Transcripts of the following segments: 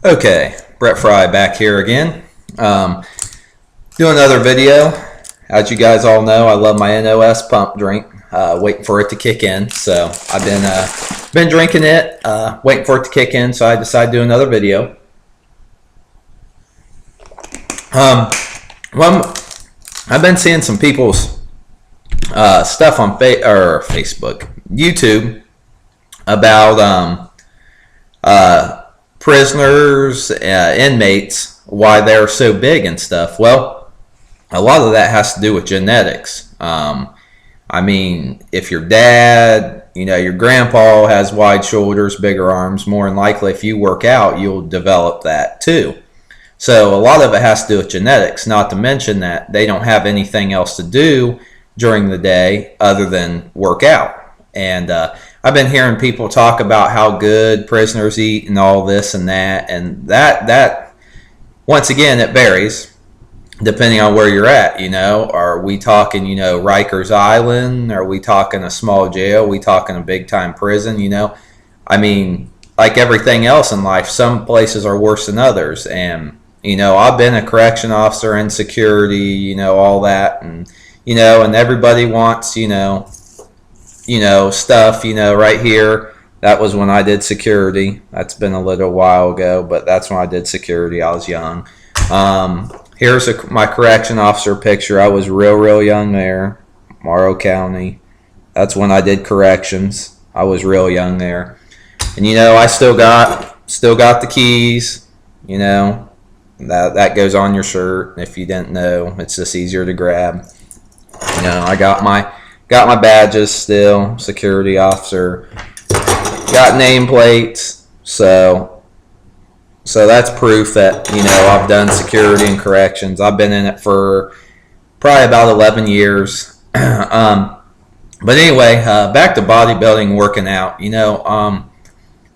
Okay, Brett Fry back here again. Do another video. As you guys all know, I love my NOS pump drink. Waiting for it to kick in. So I've been drinking it, waiting for it to kick in. So I decided to do another video. Well, I've been seeing some people's stuff on Facebook, YouTube about prisoners, inmates, why they're so big and stuff. Well, a lot of that has to do with genetics. I mean, if your dad, your grandpa has wide shoulders, bigger arms, more than likely if you work out, you'll develop that too. So a lot of it has to do with genetics, not to mention that they don't have anything else to do during the day other than work out. And I've been hearing people talk about how good prisoners eat and all this and that once again, it varies depending on where you're at. Are we talking, Rikers Island? Are we talking a small jail? Are we talking a big time prison? I mean, like everything else in life, some places are worse than others. And I've been a correction officer in security, all that, and and everybody wants, stuff, right here. That was when I did security. That's been a little while ago, but that's when I did security. I was young. Here's my correction officer picture. I was real young there, Morrow County. That's when I did corrections. I was real young there, and I still got the keys. That goes on your shirt. If you didn't know, it's just easier to grab. I got my badges still, security officer. Got nameplates, so that's proof that I've done security and corrections. I've been in it for probably about 11 years. But anyway, back to bodybuilding, working out.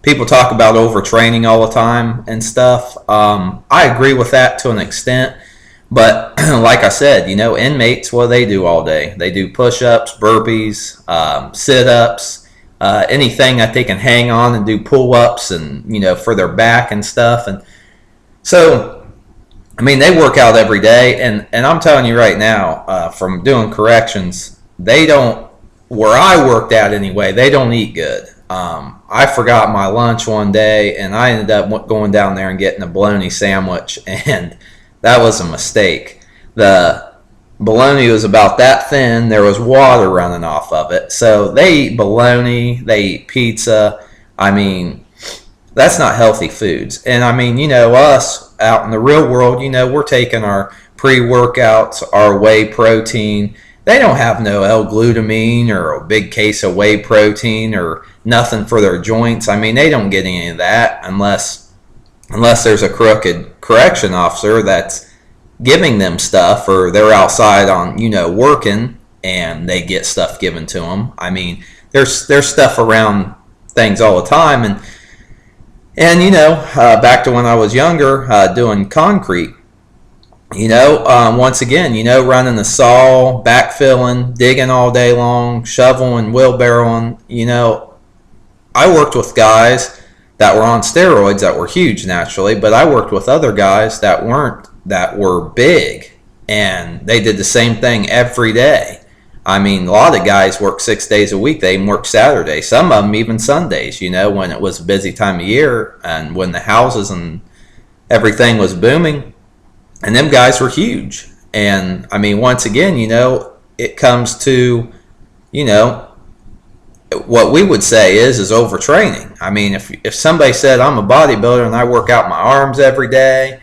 People talk about overtraining all the time and stuff. I agree with that to an extent. But like I said, inmates, what do they do all day? They do push-ups, burpees, sit-ups, anything that they can hang on and do pull-ups and, for their back and stuff. And so, I mean, they work out every day. And I'm telling you right now, from doing corrections, where I worked at anyway, they don't eat good. I forgot my lunch one day, and I ended up going down there and getting a bologna sandwich, and that was a mistake. The bologna was about that thin. There was water running off of it. So they eat bologna, they eat pizza. I mean, that's not healthy foods. And I mean, us out in the real world, we're taking our pre-workouts, our whey protein. They don't have no L-glutamine or a big case of whey protein or nothing for their joints. I mean, they don't get any of that unless there's a crooked correction officer that's giving them stuff, or they're outside on, working, and they get stuff given to them. I mean, there's stuff around things all the time. And back to when I was younger, doing concrete, once again, running the saw, backfilling, digging all day long, shoveling, wheelbarrowing. I worked with guys that were on steroids that were huge naturally, but I worked with other guys that weren't, that were big, and they did the same thing every day. I mean, a lot of guys work 6 days a week. They even work Saturday, some of them even Sundays, when it was a busy time of year and when the houses and everything was booming. And them guys were huge. And I mean, once again, it comes to, what we would say is overtraining. I mean, if somebody said, I'm a bodybuilder and I work out my arms every day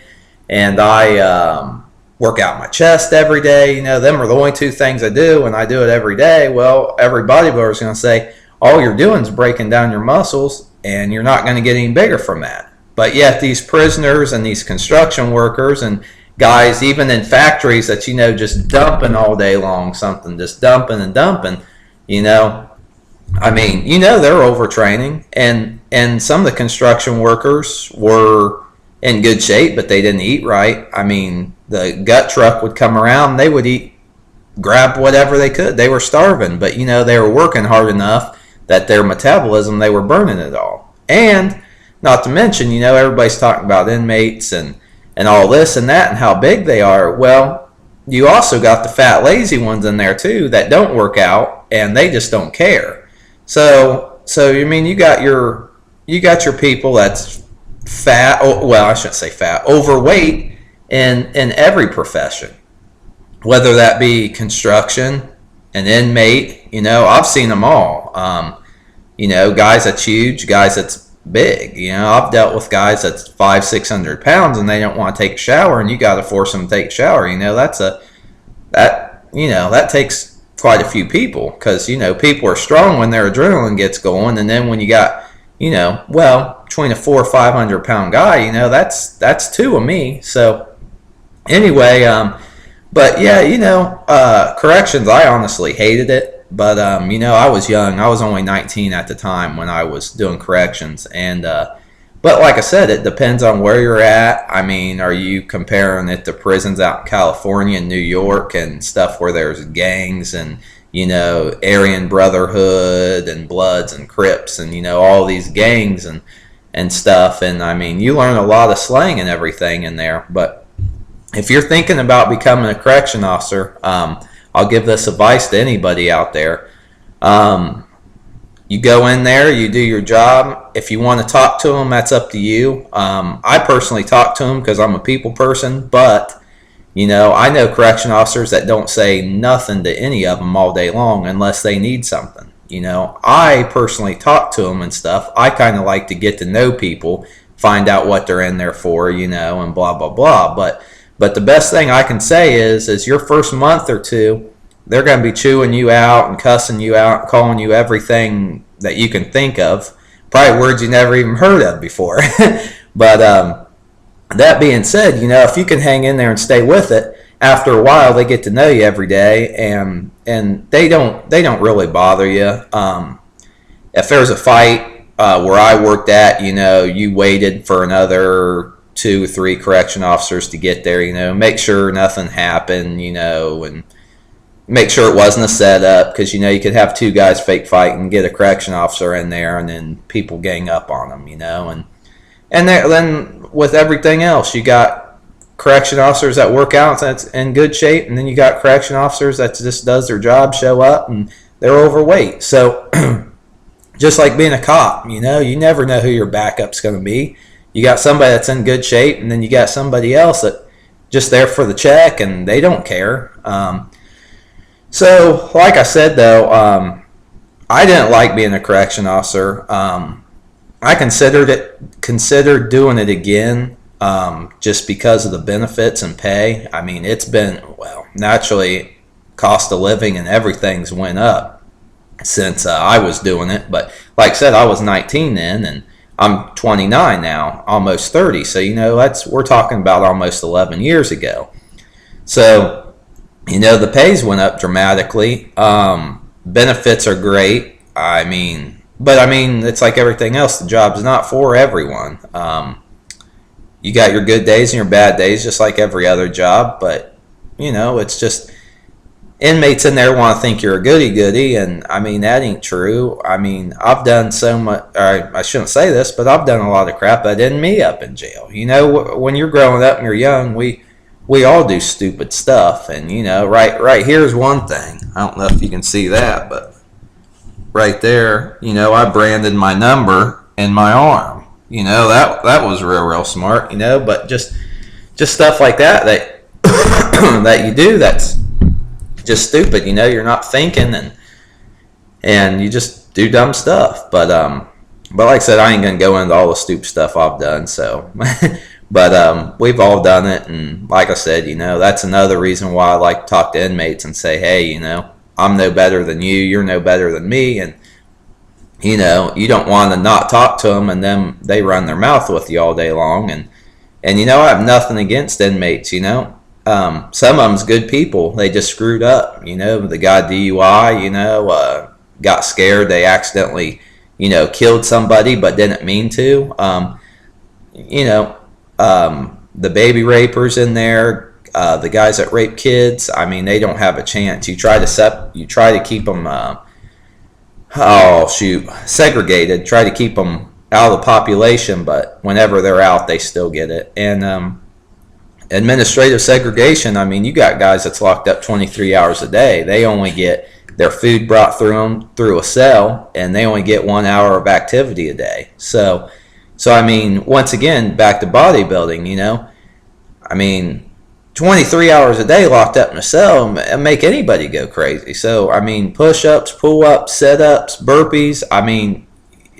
and I work out my chest every day, them are the only two things I do, and I do it every day. Well, every bodybuilder is going to say, all you're doing is breaking down your muscles, and you're not going to get any bigger from that. But yet these prisoners and these construction workers and guys, even in factories that, just dumping all day long, something, just dumping and dumping, I mean, they're overtraining, and some of the construction workers were in good shape, but they didn't eat right. I mean, the gut truck would come around, they would grab whatever they could. They were starving, but they were working hard enough that their metabolism, they were burning it all. And not to mention, everybody's talking about inmates and all this and that and how big they are. Well, you also got the fat, lazy ones in there too that don't work out and they just don't care. So I mean, you got your people that's fat. Well, I shouldn't say fat, overweight in every profession, whether that be construction, an inmate. I've seen them all. Guys that's huge, guys that's big. I've dealt with guys that's 500-600 pounds and they don't want to take a shower, and you got to force them to take a shower. That takes quite a few people, because people are strong when their adrenaline gets going, and then when you got between a 400 or 500 pound guy, that's two of me. So anyway, but yeah, corrections, I honestly hated it. But I was young. I was only 19 at the time when I was doing corrections, and but like I said, it depends on where you're at. I mean, are you comparing it to prisons out in California and New York and stuff where there's gangs and Aryan Brotherhood and Bloods and Crips and all these gangs and stuff? And I mean, you learn a lot of slang and everything in there. But if you're thinking about becoming a correction officer, I'll give this advice to anybody out there. You go in there, you do your job. If you want to talk to them, that's up to you. I personally talk to them because I'm a people person, but I know correction officers that don't say nothing to any of them all day long unless they need something. I personally talk to them and stuff. I kind of like to get to know people, find out what they're in there for, and blah, blah, blah. But the best thing I can say is your first month or two, they're going to be chewing you out and cussing you out and calling you everything that you can think of, probably words you never even heard of before. But that being said, if you can hang in there and stay with it, after a while they get to know you every day, and they don't really bother you. If there's a fight where I worked at, you waited for another 2 or 3 correction officers to get there, make sure nothing happened, and make sure it wasn't a setup, because you could have 2 guys fake fight and get a correction officer in there, and then people gang up on them, and then with everything else, you got correction officers that work out that's in good shape, and then you got correction officers that just does their job, show up, and they're overweight. So just like being a cop, you never know who your backup's going to be. You got somebody that's in good shape, and then you got somebody else that just there for the check, and they don't care. So, like I said, though, I didn't like being a correction officer. I considered doing it again, just because of the benefits and pay. I mean, it's been, naturally, cost of living and everything's went up since I was doing it. But like I said, I was 19 then, and I'm 29 now, almost 30. So, we're talking about almost 11 years ago. So, the pays went up dramatically. Benefits are great. But it's like everything else. The job's not for everyone. You got your good days and your bad days, just like every other job. But, it's just inmates in there want to think you're a goody-goody, and, that ain't true. I've done so much, or I shouldn't say this, but I've done a lot of crap that ended me up in jail. When you're growing up and you're young, we all do stupid stuff, and right here's one thing. I don't know if you can see that, but right there, I branded my number in my arm. That was real smart. But just stuff like that that you do, that's just stupid. You're not thinking, and you just do dumb stuff. But like I said, I ain't gonna go into all the stupid stuff I've done. So. But we've all done it, and like I said, that's another reason why I like to talk to inmates and say, hey, I'm no better than you, you're no better than me, and you don't want to not talk to them, and then they run their mouth with you all day long, and I have nothing against inmates, some of them's good people, they just screwed up, the guy DUI, got scared, they accidentally, killed somebody but didn't mean to, the baby rapers in there, the guys that rape kids, they don't have a chance. You try to keep them, segregated. Try to keep them out of the population, but whenever they're out, they still get it. And administrative segregation, I mean, you got guys that's locked up 23 hours a day. They only get their food brought through them through a cell, and they only get 1 hour of activity a day. So I mean, once again, back to bodybuilding, you know, I mean, 23 hours a day locked up in a cell and make anybody go crazy. So, I mean, push-ups, pull-ups, sit-ups, burpees. I mean,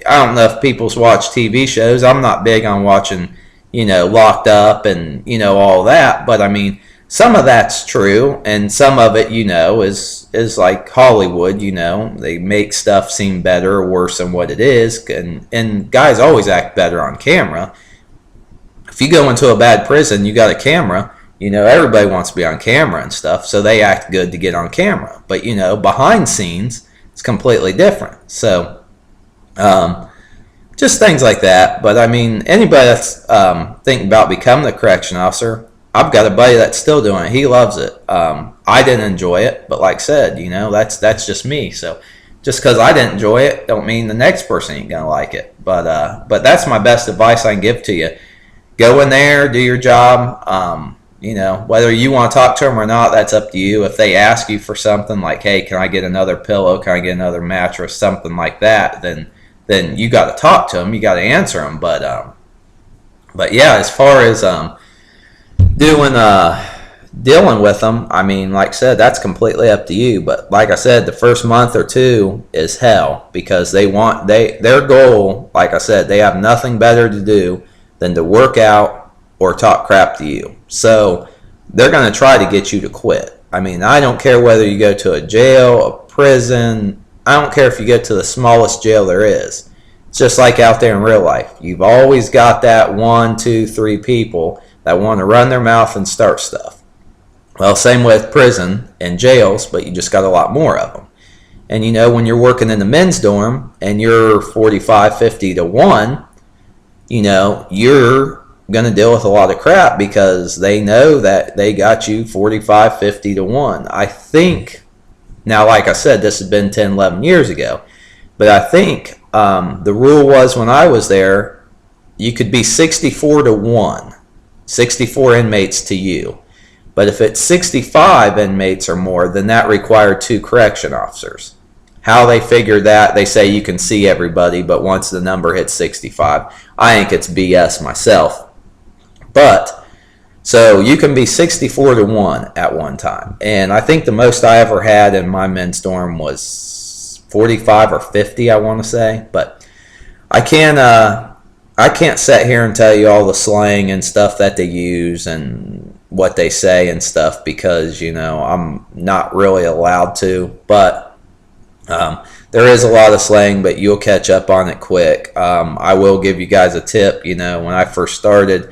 I don't know if people's watch TV shows. I'm not big on watching, you know, Locked Up and, you know, all that. But, I mean, some of that's true, and some of it, you know, is like Hollywood, you know. They make stuff seem better or worse than what it is, and guys always act better on camera. If you go into a bad prison, you got a camera, you know, everybody wants to be on camera and stuff, so they act good to get on camera. But, you know, behind scenes, it's completely different. So, just things like that. But, I mean, anybody that's thinking about becoming a correction officer, I've got a buddy that's still doing it. He loves it. I didn't enjoy it, but like I said, you know, that's just me. So just because I didn't enjoy it, don't mean the next person ain't gonna like it. But that's my best advice I can give to you. Go in there, do your job. You know, whether you want to talk to them or not, that's up to you. If they ask you for something like, hey, can I get another pillow? Can I get another mattress? Something like that, then you got to talk to them. You got to answer them. But yeah, as far as dealing with them, I mean, like I said, that's completely up to you. But like I said, the first month or two is hell, because their goal, like I said, they have nothing better to do than to work out or talk crap to you. So they're going to try to get you to quit. I mean, I don't care whether you go to a jail, a prison. I don't care if you go to the smallest jail there is. It's just like out there in real life. You've always got that 1, 2, 3 people that want to run their mouth and start stuff. Well, same with prison and jails, but you just got a lot more of them. And you know, when you're working in the men's dorm and you're 45, 50 to 1, you know, you're going to deal with a lot of crap because they know that they got you 45, 50 to 1. I think, now like I said, this has been 10, 11 years ago, but I think the rule was when I was there, you could be 64 to 1, 64 inmates to you. But if it's 65 inmates or more, then that required 2 correction officers. How they figured that, they say you can see everybody, but once the number hits 65, I think it's BS myself. But, so you can be 64 to 1 at one time. And I think the most I ever had in my men's dorm was 45 or 50, I want to say. But I can't sit here and tell you all the slang and stuff that they use and what they say and stuff, because, you know, I'm not really allowed to. But there is a lot of slang, but you'll catch up on it quick. I will give you guys a tip. You know, when I first started,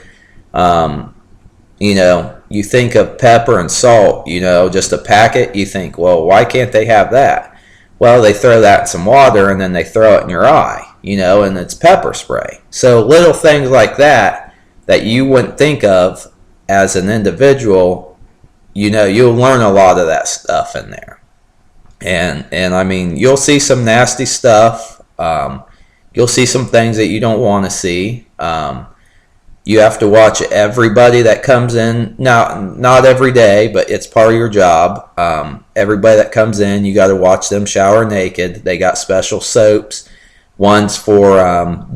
you know, you think of pepper and salt, you know, just a packet. You think, well, why can't they have that? Well, they throw that in some water and then they throw it in your eye, you know, and it's pepper spray. So little things like that you wouldn't think of as an individual, you know, you'll learn a lot of that stuff in there. And I mean, you'll see some nasty stuff. You'll see some things that you don't want to see. You have to watch everybody that comes in. Not every day, but it's part of your job. Everybody that comes in, you got to watch them shower naked. They got special soaps. One's for not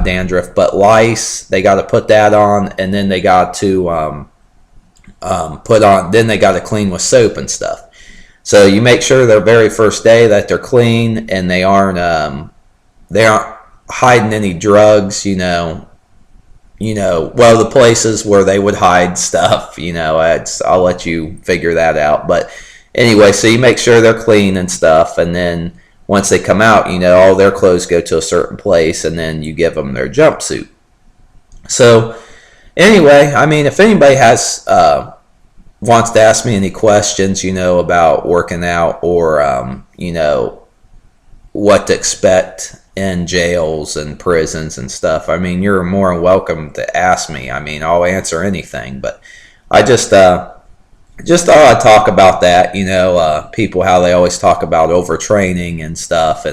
dandruff, but lice. They got to put that on, and then they got to Then they got to clean with soap and stuff. So you make sure their very first day that they're clean and they aren't hiding any drugs. Well, the places where they would hide stuff, I'll let you figure that out. But anyway, so you make sure they're clean and stuff, and then once they come out, all their clothes go to a certain place, and then you give them their jumpsuit. So anyway, I mean, if anybody has wants to ask me any questions, about working out or what to expect in jails and prisons and stuff, I mean, you're more than welcome to ask me. I mean, I'll answer anything, but I just thought I'd talk about that. People, how they always talk about overtraining and stuff,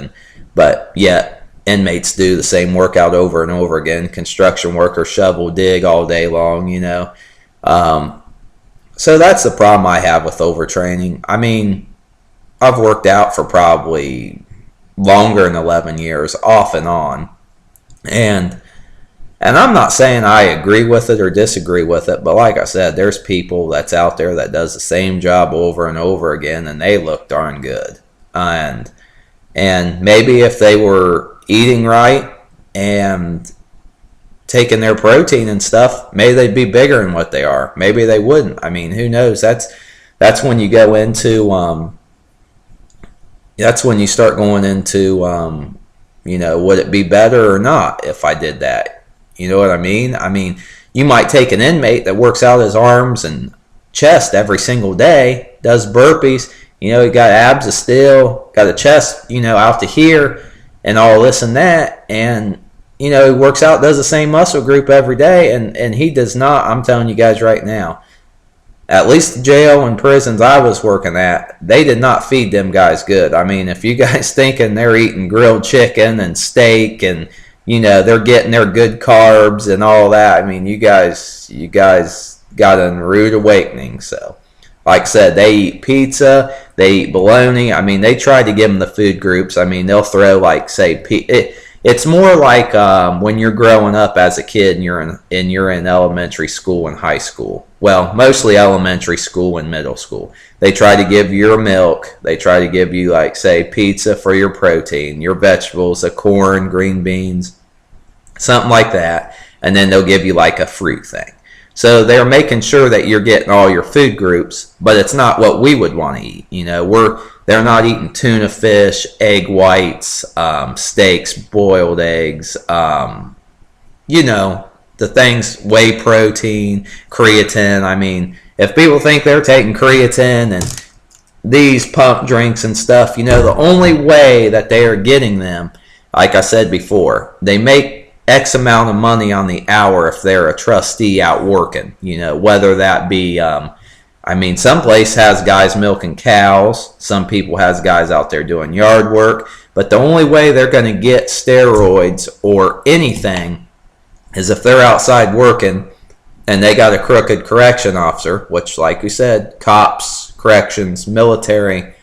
but yet inmates do the same workout over and over again. Construction workers shovel, dig all day long, you know. So that's the problem I have with overtraining. I mean, I've worked out for probably longer than 11 years, off and on. And I'm not saying I agree with it or disagree with it, but like I said, there's people that's out there that does the same job over and over again, and they look darn good. And maybe if they were eating right and taking their protein and stuff, maybe they'd be bigger than what they are. Maybe they wouldn't. I mean, who knows? That's when you go into that's when you start going into you know, would it be better or not if I did that? You know what I mean? I mean, you might take an inmate that works out his arms and chest every single day, does burpees, you know, he got abs of steel, got a chest, you know, out to here, and all this and that, and, you know, he works out, does the same muscle group every day, and he does not, I'm telling you guys right now, at least the jail and prisons I was working at, they did not feed them guys good. I mean, if you guys thinking they're eating grilled chicken and steak and, you know, they're getting their good carbs and all that, I mean, you guys got a rude awakening. So, like I said, they eat pizza, they eat bologna. I mean, they try to give them the food groups. I mean, they'll throw, like, say, it's more like when you're growing up as a kid and you're in elementary school and high school. Well, mostly elementary school and middle school. They try to give you your milk. They try to give you, like, say, pizza for your protein, your vegetables, the corn, green beans, something like that. And then they'll give you, like, a fruit thing. So they're making sure that you're getting all your food groups, but it's not what we would want to eat. You know, they're not eating tuna fish, egg whites, steaks, boiled eggs, you know, the things, whey protein, creatine. I mean, if people think they're taking creatine and these pump drinks and stuff, you know, the only way that they are getting them, like I said before, they make X amount of money on the hour if they're a trustee out working, you know, whether that be, I mean, some place has guys milking cows, some people has guys out there doing yard work, but the only way they're going to get steroids or anything is if they're outside working and they got a crooked correction officer, which, like we said, cops, corrections, military,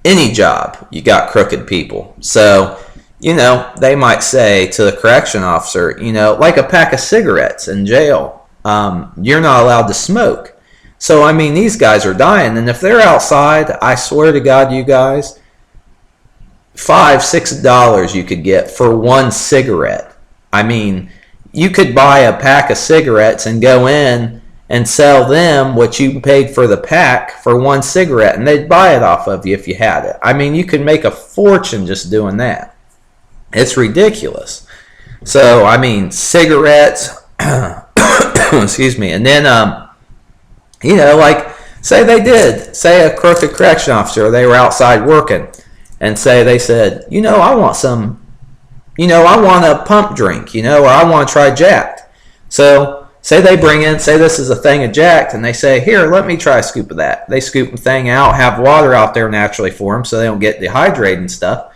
any job, you got crooked people. So, you know, they might say to the correction officer, you know, like a pack of cigarettes in jail, you're not allowed to smoke. So, I mean, these guys are dying. And if they're outside, I swear to God, you guys, $5, $6 you could get for one cigarette. I mean, you could buy a pack of cigarettes and go in and sell them what you paid for the pack for one cigarette, and they'd buy it off of you if you had it. I mean, you could make a fortune just doing that. It's ridiculous. So, I mean, cigarettes, excuse me, and then, you know, like, say a crooked correction officer, they were outside working, and say they said, you know, I want a pump drink, you know, or I want to try Jacked. So, say they bring in, say this is a thing of Jacked, and they say, here, let me try a scoop of that. They scoop the thing out, have water out there naturally for them so they don't get dehydrated and stuff.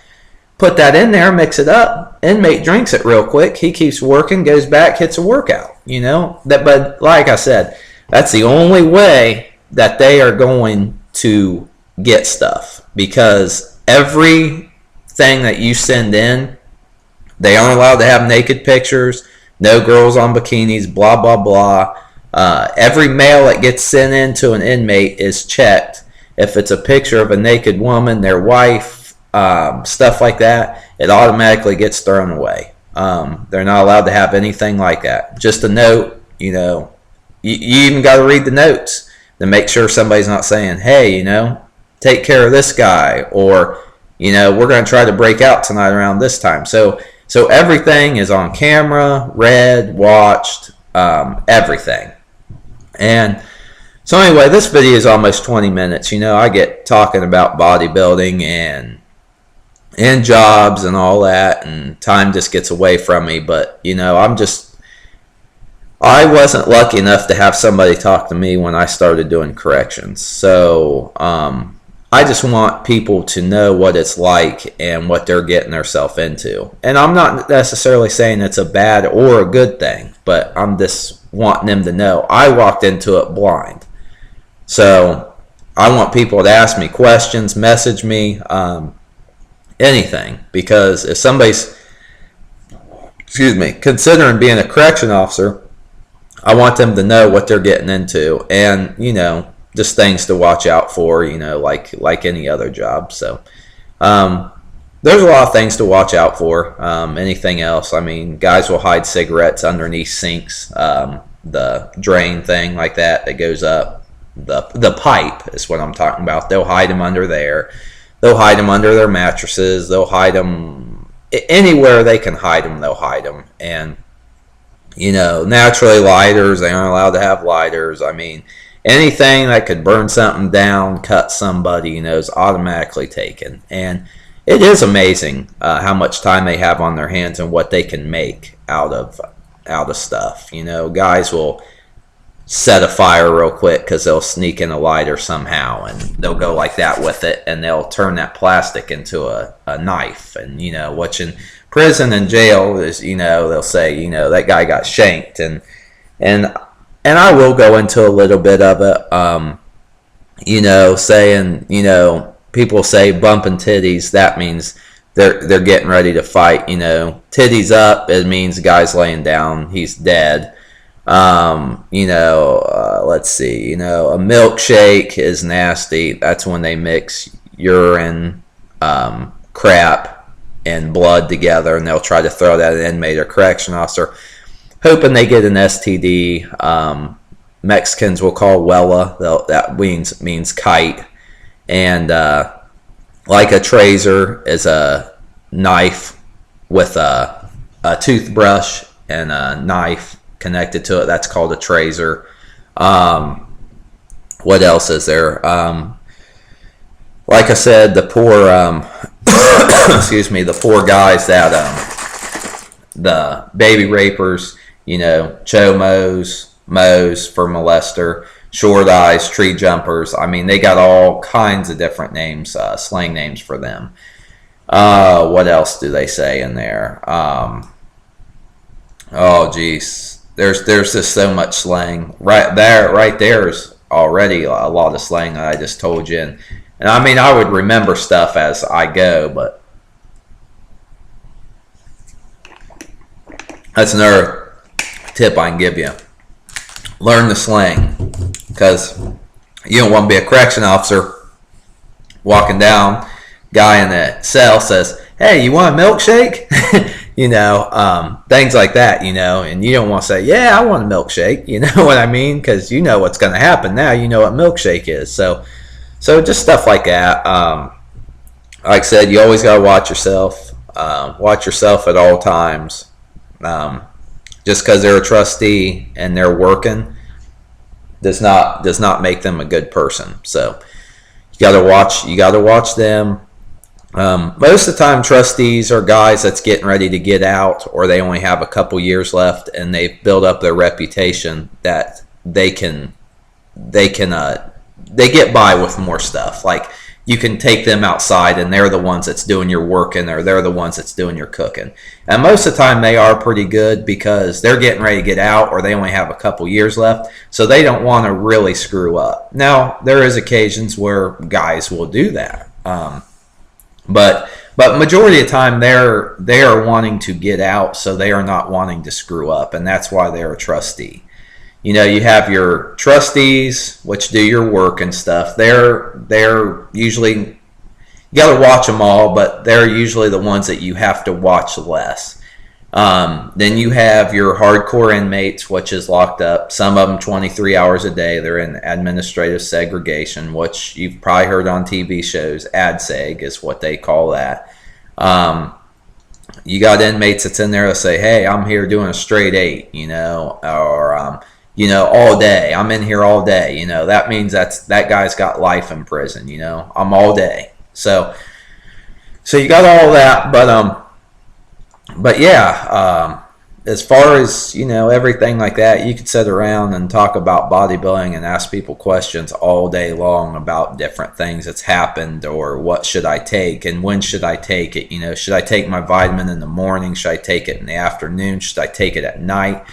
Put that in there, mix it up. Inmate drinks it real quick. He keeps working, goes back, hits a workout. You know, but like I said, that's the only way that they are going to get stuff, because everything that you send in, they aren't allowed to have naked pictures, no girls on bikinis, blah blah blah. Every mail that gets sent in to an inmate is checked. If it's a picture of a naked woman, their wife, stuff like that, it automatically gets thrown away. They're not allowed to have anything like that. Just a note, you know, you even got to read the notes to make sure somebody's not saying, hey, you know, take care of this guy, or, you know, we're going to try to break out tonight around this time. So everything is on camera, read, watched, everything. And so anyway, this video is almost 20 minutes. You know, I get talking about bodybuilding and jobs and all that, and time just gets away from me. But, you know, I wasn't lucky enough to have somebody talk to me when I started doing corrections. So I'm I just want people to know what it's like and what they're getting themselves into. And I'm not necessarily saying it's a bad or a good thing, but I'm just wanting them to know. I walked into it blind. So I want people to ask me questions, message me, anything. Because if somebody's, considering being a correction officer, I want them to know what they're getting into, and just things to watch out for, like any other job. So there's a lot of things to watch out for. Anything else? I mean, guys will hide cigarettes underneath sinks, the drain thing like that goes up. The pipe is what I'm talking about. They'll hide them under there. They'll hide them under their mattresses. They'll hide them anywhere they can hide them. They'll hide them. And naturally, lighters, they aren't allowed to have lighters. I mean, anything that could burn something down, cut somebody, is automatically taken. And it is amazing how much time they have on their hands and what they can make out of stuff. Guys will set a fire real quick because they'll sneak in a lighter somehow, and they'll go like that with it, and they'll turn that plastic into a knife. And what's in prison and jail is they'll say that guy got shanked, and I will go into a little bit of it, saying people say bumping titties, that means they're getting ready to fight. Titties up, it means the guy's laying down, he's dead. Let's see, a milkshake is nasty. That's when they mix urine, crap, and blood together, and they'll try to throw that at an inmate or correction officer, hoping they get an STD. Mexicans will call Wella. That means kite. And like a tracer is a knife with a toothbrush and a knife connected to it. That's called a tracer. What else is there? Like I said, the poor the poor guys that the baby rapers, chomos, mo's for molester, short eyes, tree jumpers. I mean, they got all kinds of different names, slang names for them. What else do they say in there? Oh geez. There's just so much slang. Right there is already a lot of slang that I just told you. And I mean, I would remember stuff as I go, but that's another tip I can give you. Learn the slang, because you don't want to be a correction officer walking down, guy in the cell says, "Hey, you want a milkshake?" Things like that, and you don't want to say, "Yeah, I want a milkshake," you know what I mean? Because you know what's going to happen now. You know what milkshake is. So just stuff like that. Like I said, you always got to watch yourself. Watch yourself at all times. Just because they're a trustee and they're working does not make them a good person. So you got to watch them. Most of the time, trustees are guys that's getting ready to get out, or they only have a couple years left, and they've built up their reputation that they get by with more stuff. Like, you can take them outside, and they're the ones that's doing your working, or they're the ones that's doing your cooking. And most of the time, they are pretty good because they're getting ready to get out, or they only have a couple years left, so they don't want to really screw up. Now, there is occasions where guys will do that. But majority of the time they are wanting to get out, so they are not wanting to screw up, and that's why they're a trustee. You have your trustees, which do your work and stuff. They're usually, you got to watch them all, but they're usually the ones that you have to watch less. Then you have your hardcore inmates, which is locked up. Some of them 23 hours a day. They're in administrative segregation, which you've probably heard on TV shows. AdSeg is what they call that. You got inmates that's in there that say, "Hey, I'm here doing a straight 8, or all day. I'm in here all day." That means that guy's got life in prison. I'm all day. So you got all that, but yeah, as far as, everything like that, you could sit around and talk about bodybuilding and ask people questions all day long about different things that's happened, or what should I take and when should I take it. Should I take my vitamin in the morning? Should I take it in the afternoon? Should I take it at night?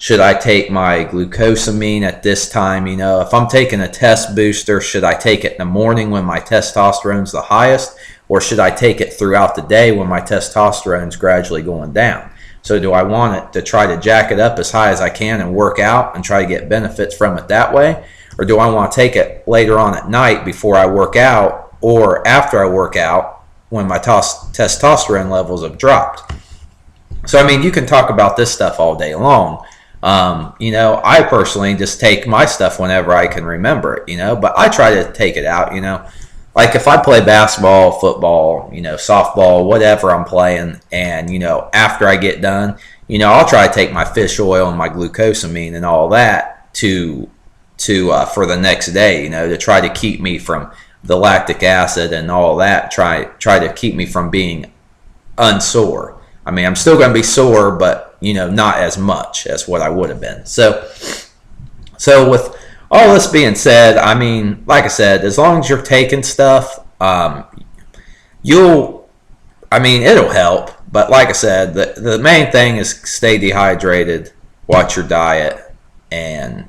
Should I take my glucosamine at this time? If I'm taking a test booster, should I take it in the morning when my testosterone's the highest, or should I take it throughout the day when my testosterone's gradually going down? So do I want it to try to jack it up as high as I can and work out and try to get benefits from it that way? Or do I want to take it later on at night before I work out, or after I work out when my testosterone levels have dropped? So, you can talk about this stuff all day long. I personally just take my stuff whenever I can remember it, but I try to take it out, Like if I play basketball, football, softball, whatever I'm playing, and, after I get done, I'll try to take my fish oil and my glucosamine and all that to for the next day, to try to keep me from the lactic acid and all that, try to keep me from being unsore. I'm still going to be sore, but, not as much as what I would have been. So with all this being said, like I said, as long as you're taking stuff, it'll help. But like I said, the main thing is stay dehydrated, watch your diet, and,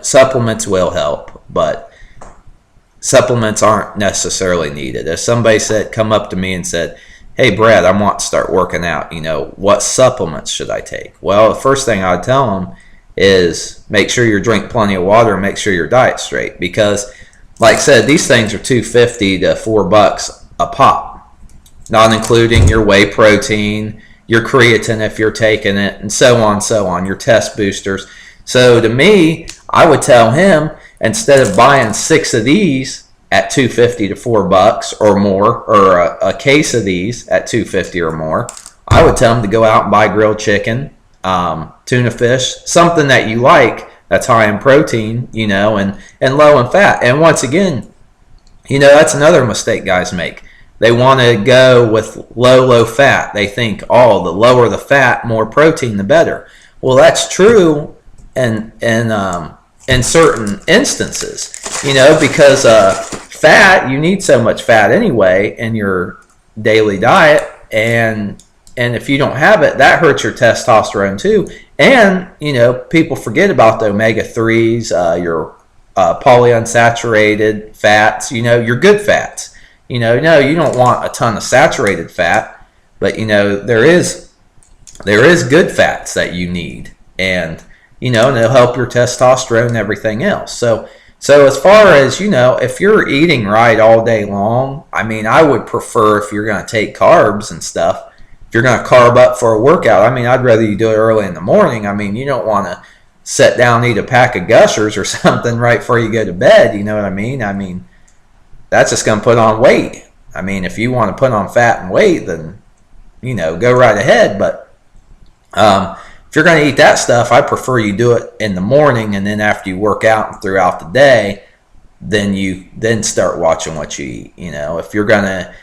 supplements will help, but supplements aren't necessarily needed. If somebody come up to me and said, hey, Brad, I want to start working out, what supplements should I take? Well, the first thing I'd tell them is make sure you drink plenty of water and make sure your diet's straight, because like I said, these things are $2.50 to $4 a pop, not including your whey protein, your creatine if you're taking it, and so on, your test boosters. So to me, I would tell him, instead of buying 6 of these at $2.50 to $4 or more, or a case of these at $2.50 or more, I would tell him to go out and buy grilled chicken, tuna fish, something that you like that's high in protein, and low in fat. And once again, that's another mistake guys make. They want to go with low fat. They think, the lower the fat, more protein, the better. Well, that's true in certain instances, because fat, you need so much fat anyway in your daily diet, and if you don't have it, that hurts your testosterone too. And, people forget about the omega-3s, your polyunsaturated fats, your good fats. No, you don't want a ton of saturated fat, but, there is good fats that you need, and, and it'll help your testosterone and everything else. So as far as, if you're eating right all day long, I would prefer, if you're going to take carbs and stuff, if you're going to carb up for a workout, I'd rather you do it early in the morning. You don't want to sit down and eat a pack of Gushers or something right before you go to bed. You know what I mean? That's just going to put on weight. If you want to put on fat and weight, then, go right ahead. But if you're going to eat that stuff, I prefer you do it in the morning, and then after you work out and throughout the day, then start watching what you eat. If you're going to,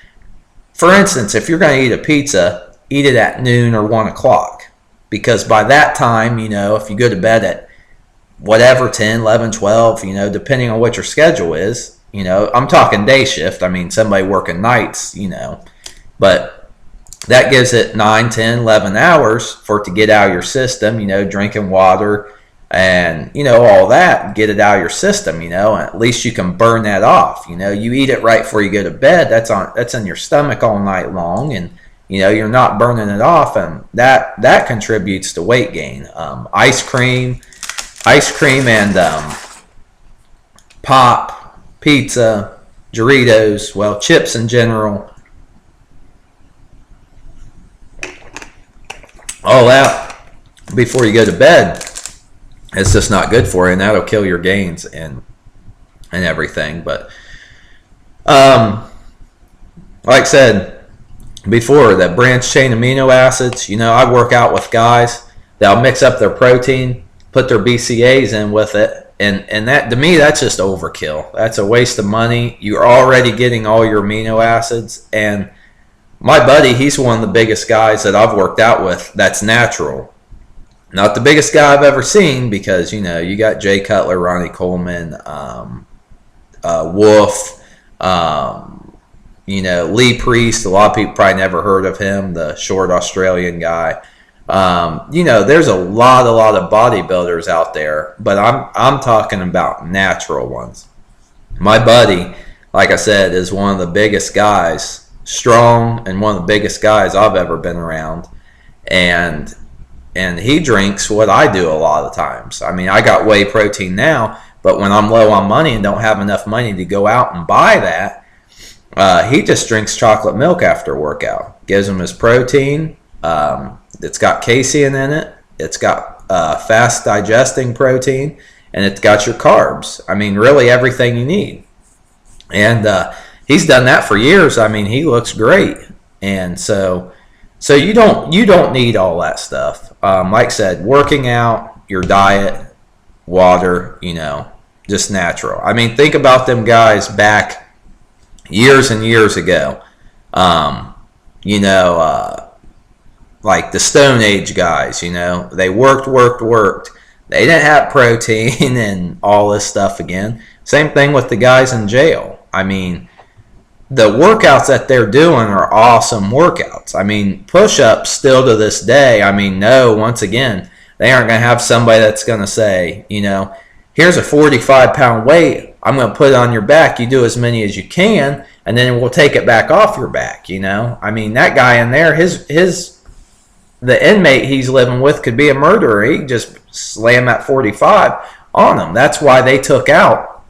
for instance, if you're going to eat a pizza, eat it at noon or 1 o'clock, because by that time, if you go to bed at whatever, 10, 11, 12, depending on what your schedule is, I'm talking day shift. Somebody working nights, but that gives it 9, 10, 11 hours for it to get out of your system, drinking water and, all that, get it out of your system, and at least you can burn that off. You eat it right before you go to bed, that's in your stomach all night long, and, you're not burning it off, and that contributes to weight gain. Ice cream and pop, pizza, Doritos, chips in general, all that before you go to bed, it's just not good for you, and that'll kill your gains and everything. But like I said before, that branched chain amino acids, I work out with guys that'll mix up their protein, put their BCAAs in with it, and that, to me, that's just overkill. That's a waste of money. You're already getting all your amino acids, and my buddy, he's one of the biggest guys that I've worked out with that's natural. Not the biggest guy I've ever seen because, you got Jay Cutler, Ronnie Coleman, Wolf, Lee Priest. A lot of people probably never heard of him, the short Australian guy. There's a lot of bodybuilders out there, but I'm talking about natural ones. My buddy, like I said, is one of the biggest guys, strong, and one of the biggest guys I've ever been around. And he drinks what I do a lot of times. I mean, I got whey protein now, but when I'm low on money and don't have enough money to go out and buy that, he just drinks chocolate milk after a workout. Gives him his protein. It's got casein in it. It's got fast digesting protein, and it's got your carbs. I mean, really everything you need. And he's done that for years. I mean, he looks great. And so you don't need all that stuff. Like I said, working out, your diet, water, just natural. I mean, think about them guys back years and years ago. Like the Stone Age guys, they worked. They didn't have protein and all this stuff again. Same thing with the guys in jail. I mean, the workouts that they're doing are awesome workouts. I mean, push-ups still to this day, once again, they aren't going to have somebody that's going to say, here's a 45-pound weight. I'm going to put it on your back. You do as many as you can, and then we'll take it back off your back, I mean, that guy in there, the inmate he's living with could be a murderer. He just slam that 45 on him. That's why they took out,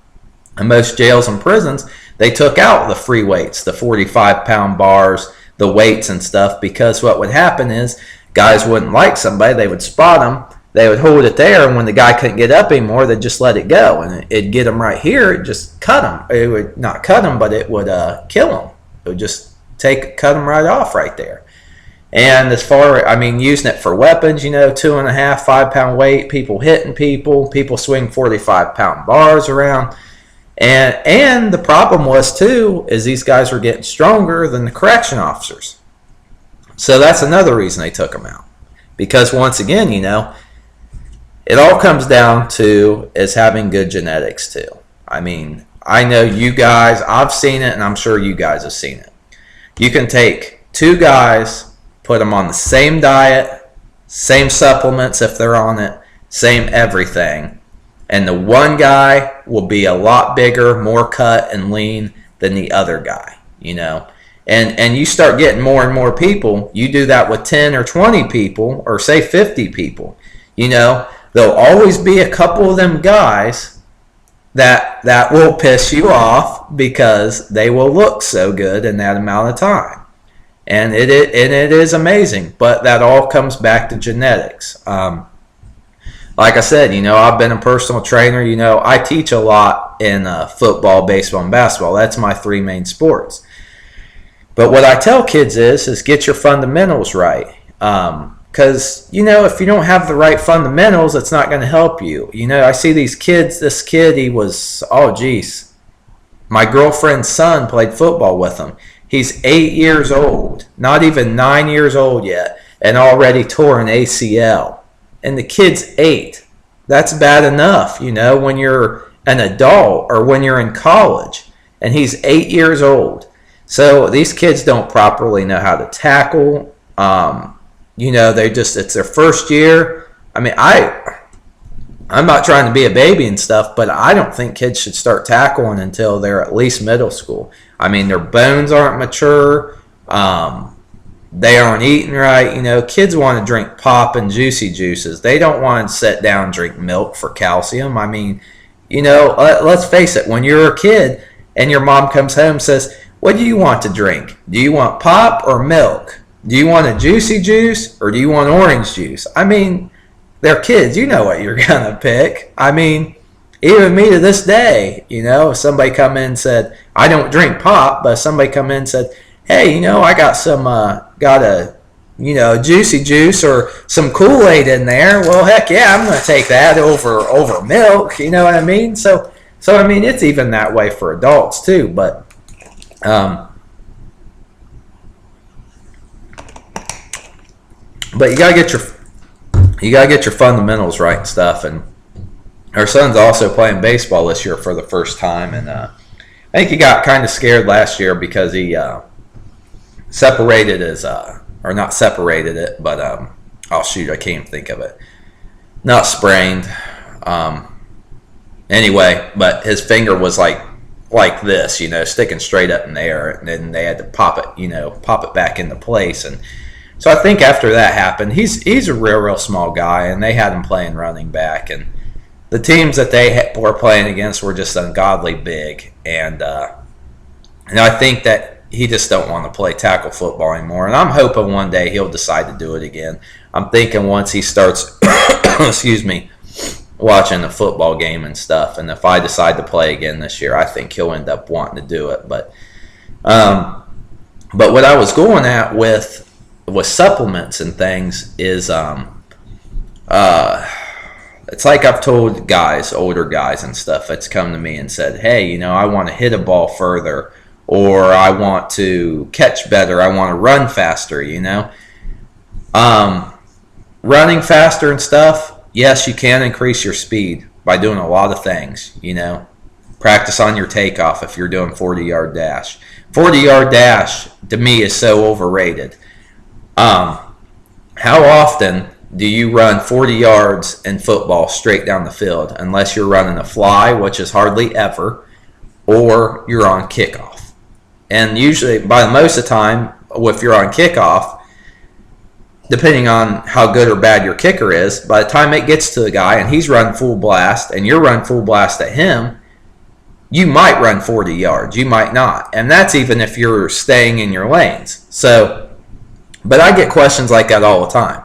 in most jails and prisons, they took out the free weights, the 45-pound bars, the weights and stuff, because what would happen is guys wouldn't like somebody. They would spot them. They would hold it there, and when the guy couldn't get up anymore, they'd just let it go, and it'd get him right here. It'd just cut him. It would not cut him, but it would kill him. It would just cut him right off right there. And using it for weapons, 2.5, 5-pound weight, people hitting people swing 45-pound bars around. And the problem was, too, is these guys were getting stronger than the correction officers. So that's another reason they took them out. Because once again, it all comes down to is having good genetics, too. I mean, I know you guys, I've seen it, and I'm sure you guys have seen it. You can take two guys, put them on the same diet, same supplements if they're on it, same everything. And the one guy will be a lot bigger, more cut and lean than the other guy, And you start getting more and more people. You do that with 10 or 20 people, or say 50 people. There'll always be a couple of them guys that will piss you off because they will look so good in that amount of time. And it is amazing, but that all comes back to genetics. Like I said, I've been a personal trainer. I teach a lot in football, baseball, and basketball. That's my three main sports. But what I tell kids is get your fundamentals right. Because, if you don't have the right fundamentals, it's not going to help you. I see these kids. This kid, he was, my girlfriend's son played football with him. He's 8 years old, not even 9 years old yet, and already tore an ACL. And the kid's 8. That's bad enough, when you're an adult or when you're in college. And he's 8 years old. So these kids don't properly know how to tackle. It's their first year. I mean, I'm not trying to be a baby and stuff, but I don't think kids should start tackling until they're at least middle school. I mean, their bones aren't mature. They aren't eating right. Kids want to drink pop and juicy juices. They don't want to sit down and drink milk for calcium. I mean, let's face it. When you're a kid and your mom comes home and says, what do you want to drink? Do you want pop or milk? Do you want a juicy juice or do you want orange juice? I mean, they're kids. You know what you're going to pick. I mean, even me to this day, if somebody come in and said, I don't drink pop, but if somebody come in and said, hey, I got some, juicy juice or some Kool-Aid in there. Well, heck yeah, I'm going to take that over milk. You know what I mean? So I mean, it's even that way for adults too. But, you you got to get your fundamentals right and stuff. And our son's also playing baseball this year for the first time, and I think he got kind of scared last year because he separated his, or not separated it, but oh shoot, I can't even think of it. Not sprained. Anyway, but his finger was like this, sticking straight up in the air, and then they had to pop it back into place. And so I think after that happened, he's a real small guy, and they had him playing running back, and the teams that they were playing against were just ungodly big, and I think that he just don't want to play tackle football anymore. And I'm hoping one day he'll decide to do it again. I'm thinking once he starts, excuse me, watching the football game and stuff, and if I decide to play again this year, I think he'll end up wanting to do it. But what I was going at with supplements and things is it's like I've told guys, older guys and stuff, that's come to me and said, hey, I want to hit a ball further, or I want to catch better, I want to run faster, running faster and stuff, yes, you can increase your speed by doing a lot of things, practice on your takeoff if you're doing 40-yard dash. 40-yard dash to me is so overrated. How often do you run 40 yards in football straight down the field, unless you're running a fly, which is hardly ever, or you're on kickoff? And usually, by most of the time, if you're on kickoff, depending on how good or bad your kicker is, by the time it gets to the guy and he's running full blast and you're running full blast at him, you might run 40 yards, you might not. And that's even if you're staying in your lanes. But I get questions like that all the time.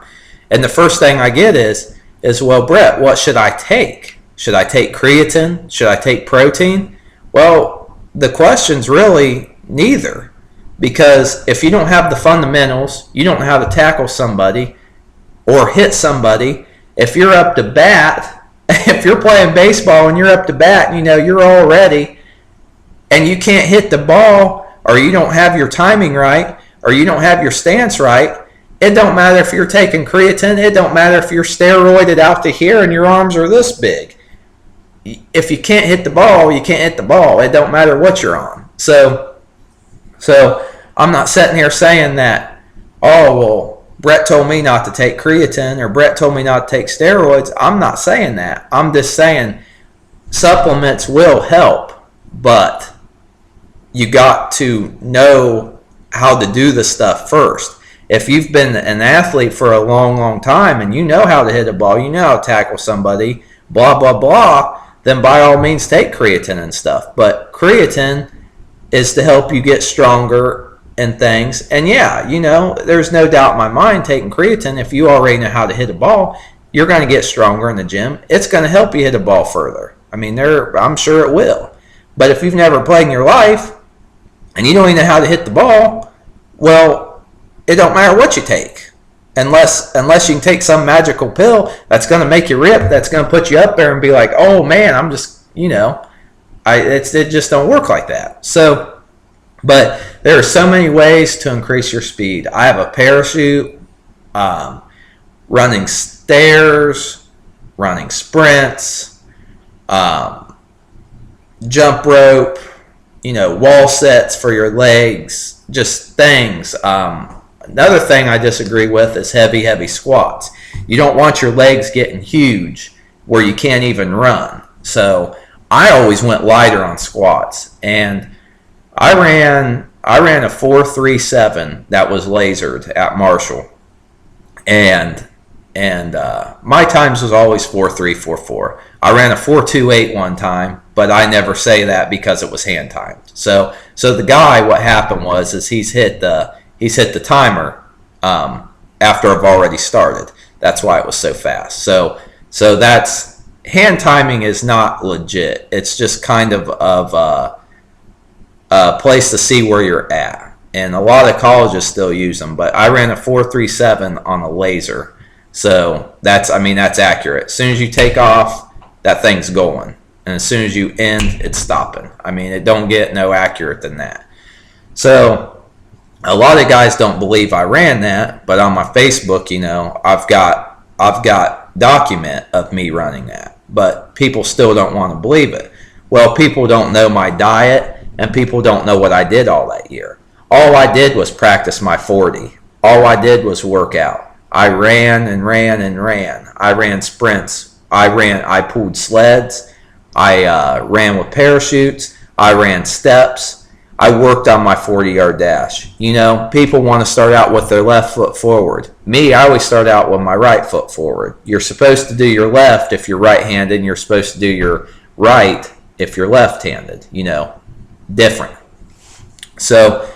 And the first thing I get is, well, Brett, what should I take? Should I take creatine? Should I take protein? Well, the question's really neither. Because if you don't have the fundamentals, you don't know how to tackle somebody or hit somebody. If you're up to bat, if you're playing baseball and you're up to bat, you're all ready, and you can't hit the ball, or you don't have your timing right, or you don't have your stance right, it don't matter if you're taking creatine. It don't matter if you're steroided out to here and your arms are this big. If you can't hit the ball, you can't hit the ball. It don't matter what you're on. So I'm not sitting here saying that, oh, well, Brett told me not to take creatine or Brett told me not to take steroids. I'm not saying that. I'm just saying supplements will help, but you got to know how to do the stuff first. If you've been an athlete for a long time and you know how to hit a ball, you know how to tackle somebody, blah, blah, blah, then by all means take creatine and stuff. But creatine is to help you get stronger and things. And yeah, there's no doubt in my mind taking creatine, if you already know how to hit a ball, you're going to get stronger in the gym. It's going to help you hit a ball further. I mean, I'm sure it will. But if you've never played in your life and you don't even know how to hit the ball, well, it don't matter what you take, unless you can take some magical pill that's going to make you rip, that's going to put you up there and be like, oh man, I'm just, it just don't work like that. So, but there are so many ways to increase your speed. I have a parachute, running stairs, running sprints, jump rope, wall sets for your legs, just things. Another thing I disagree with is heavy squats. You don't want your legs getting huge where you can't even run. So I always went lighter on squats, and I ran a 4.37 that was lasered at Marshall, and my times was always 4.3, 4.4. I ran a 4.28 one time, but I never say that because it was hand timed. So the guy, what happened was he's hit the timer after I've already started. That's why it was so fast. So that's, hand timing is not legit. It's just kind of a place to see where you're at. And a lot of colleges still use them, but I ran a 4.37 on a laser. So that's accurate. As soon as you take off, that thing's going. And as soon as you end, it's stopping. It don't get no accurate than that. So a lot of guys don't believe I ran that, but on my Facebook, I've got I've got document of me running that, but people still don't want to believe it. Well, people don't know my diet, and people don't know what I did all that year. All I did was practice my 40. All I did was work out. I ran and ran and ran. I ran sprints. I pulled sleds. I ran with parachutes. I ran steps. I worked on my 40-yard dash. You know, people want to start out with their left foot forward. Me, I always start out with my right foot forward. You're supposed to do your left if you're right-handed, and you're supposed to do your right if you're left-handed. You know, different. So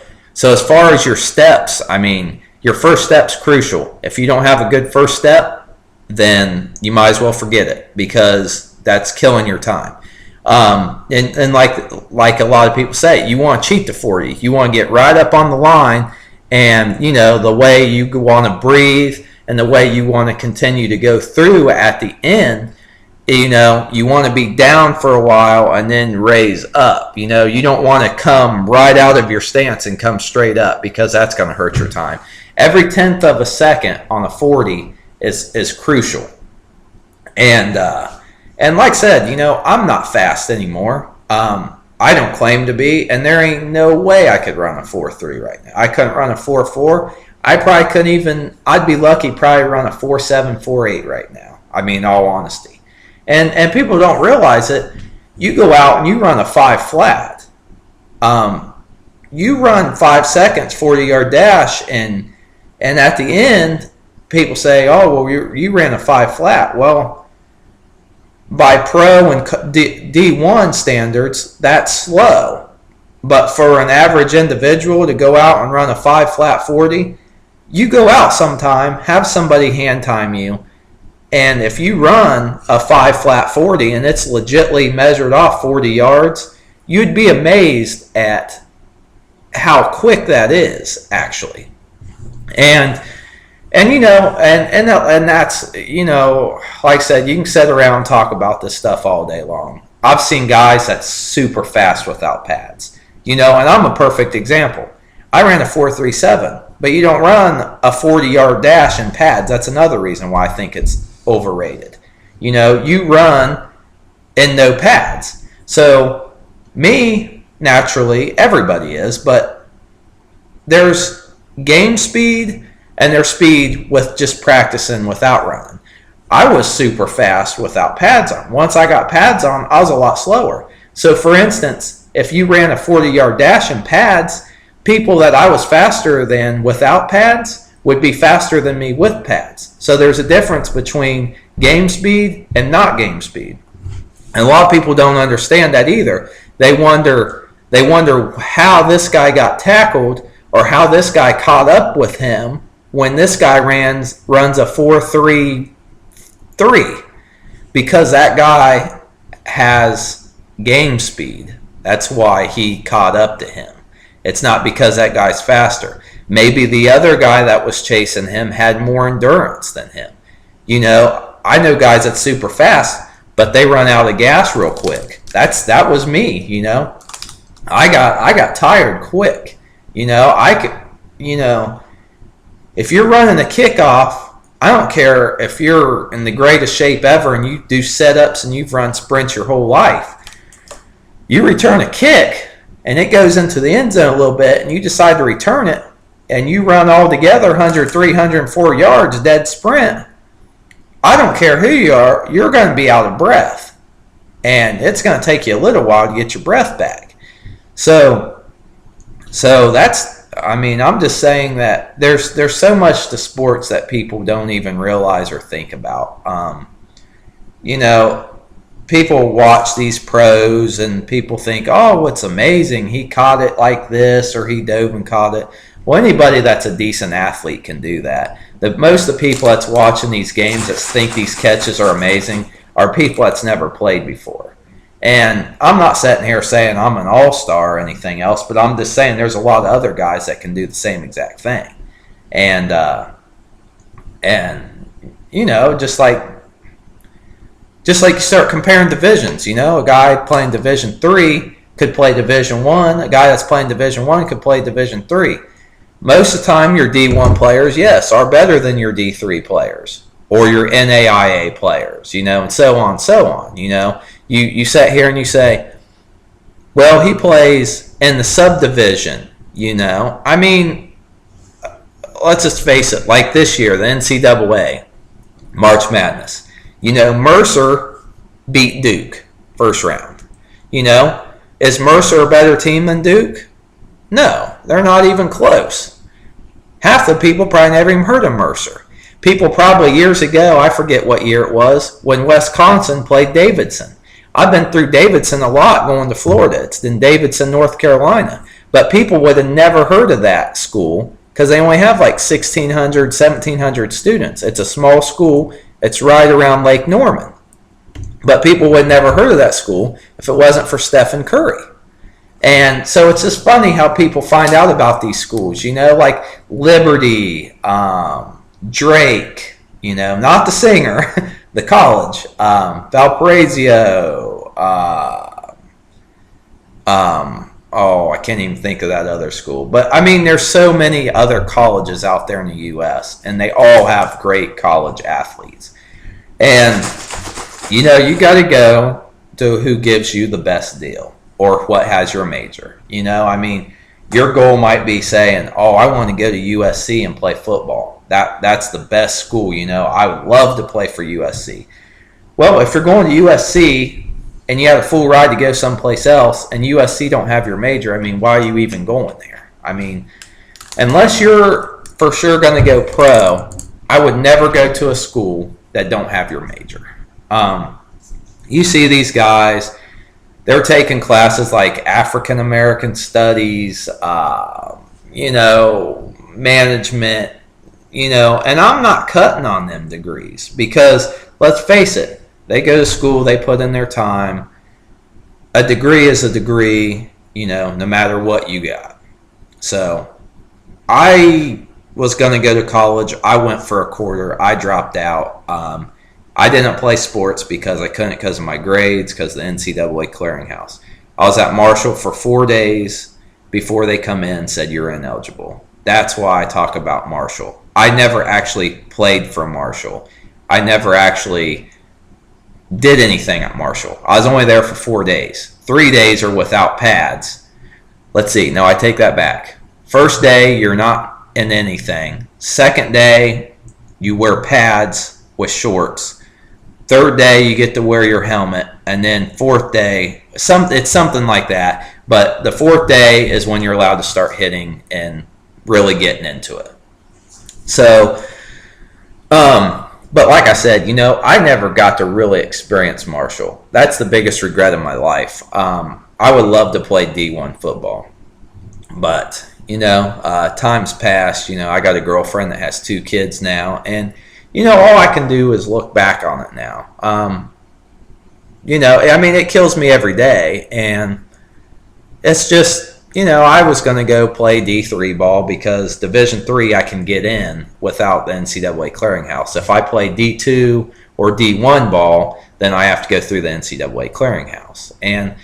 as far as your steps, I mean, your first step's crucial. If you don't have a good first step, then you might as well forget it, because that's killing your time. And like a lot of people say, you want to cheat the 40. You want to get right up on the line, and you know the way you want to breathe and the way you want to continue to go through at the end. You know, you want to be down for a while and then raise up. You know, you don't want to come right out of your stance and come straight up, because that's going to hurt your time. Every 1/10 of a second on a 40 is crucial. And like I said, you know, I'm not fast anymore. I don't claim to be, and there ain't no way I could run a 4.3 right now. I couldn't run a 4.4. I probably couldn't even, I'd be lucky probably run a 4.7, 4.8 right now. I mean, in all honesty. And people don't realize it. You go out and you run a 5 flat. You run 5 seconds, 40-yard dash, and at the end, people say, oh, well, you ran a 5 flat. Well, by pro and D1 standards, that's slow. But for an average individual to go out and run a 5 flat 40, you go out sometime, have somebody hand time you, and if you run a 5 flat 40 and it's legitly measured off 40 yards, you'd be amazed at how quick that is, actually. And you know, and that's, you know, like I said, you can sit around and talk about this stuff all day long. I've seen guys that's super fast without pads, you know, and I'm a perfect example. I ran a 4.37, but you don't run a 40-yard dash in pads. That's another reason why I think it's overrated. You know, you run in no pads. So me, naturally, everybody is, but there's game speed and there's speed with just practicing without running. I was super fast without pads on. Once I got pads on, I was a lot slower. So for instance, if you ran a 40-yard dash in pads, people that I was faster than without pads would be faster than me with pads. So there's a difference between game speed and not game speed. And a lot of people don't understand that either. They wonder how this guy got tackled, or how this guy caught up with him when this guy runs a 4.33, because that guy has game speed. That's why he caught up to him. It's not because that guy's faster. Maybe the other guy that was chasing him had more endurance than him. You know, I know guys that's super fast, but they run out of gas real quick. That was me, you know. I got tired quick. You know, if you're running a kickoff, I don't care if you're in the greatest shape ever and you do setups and you've run sprints your whole life. You return a kick and it goes into the end zone a little bit and you decide to return it and you run all together 103, 104 yards dead sprint. I don't care who you are, you're going to be out of breath. And it's going to take you a little while to get your breath back. So that's, I mean, I'm just saying that there's so much to sports that people don't even realize or think about. You know, people watch these pros and people think, oh, it's amazing. He caught it like this, or he dove and caught it. Well, anybody that's a decent athlete can do that. Most of the people that's watching these games that think these catches are amazing are people that's never played before. And I'm not sitting here saying I'm an all-star or anything else, but I'm just saying there's a lot of other guys that can do the same exact thing. And you know, just like you start comparing divisions, you know, a guy playing Division 3 could play Division 1, a guy that's playing Division 1 could play Division 3. Most of the time your D1 players, yes, are better than your D3 players. or your NAIA players, and so on and so on. You sit here and you say, well, he plays in the subdivision, I mean, let's just face it, like this year, the NCAA, March Madness. Mercer beat Duke first round. Is Mercer a better team than Duke? No, they're not even close. Half the people probably never even heard of Mercer. People probably years ago, I forget what year it was, when Wisconsin played Davidson. I've been through Davidson a lot going to Florida. It's in Davidson, North Carolina. But people would have never heard of that school because they only have like 1,600, 1,700 students. It's a small school. It's right around Lake Norman. But people would have never heard of that school if it wasn't for Stephen Curry. And so it's just funny how people find out about these schools, like Liberty, Drake, not the singer, the college, Valparaiso, I can't even think of that other school. But, I mean, there's so many other colleges out there in the U.S., and they all have great college athletes. And, you got to go to who gives you the best deal or what has your major. I mean, your goal might be saying, I want to go to USC and play football. That's the best school, I would love to play for USC. Well, if you're going to USC and you have a full ride to go someplace else and USC don't have your major, I mean, why are you even going there? I mean, unless you're for sure going to go pro, I would never go to a school that don't have your major. You see these guys, they're taking classes like African American Studies, management, and I'm not cutting on them degrees because, let's face it, they go to school, they put in their time. A degree is a degree, no matter what you got. So I was going to go to college. I went for a quarter. I dropped out. I didn't play sports because I couldn't because of my grades, because of the NCAA clearinghouse. I was at Marshall for 4 days before they come in and said you're ineligible. That's why I talk about Marshall. I never actually played for Marshall. I never actually did anything at Marshall. I was only there for 4 days. 3 days are without pads. Let's see. No, I take that back. First day, you're not in anything. Second day, you wear pads with shorts. Third day, you get to wear your helmet. And then fourth day, it's something like that. But the fourth day is when you're allowed to start hitting and really getting into it. So, but like I said, I never got to really experience Marshall. That's the biggest regret of my life. I would love to play D1 football. But, time's passed. I got a girlfriend that has 2 kids now. And, all I can do is look back on it now. I mean, it kills me every day. And it's just, I was going to go play D3 ball because Division III I can get in without the NCAA clearinghouse. If I play D2 or D1 ball, then I have to go through the NCAA clearinghouse. And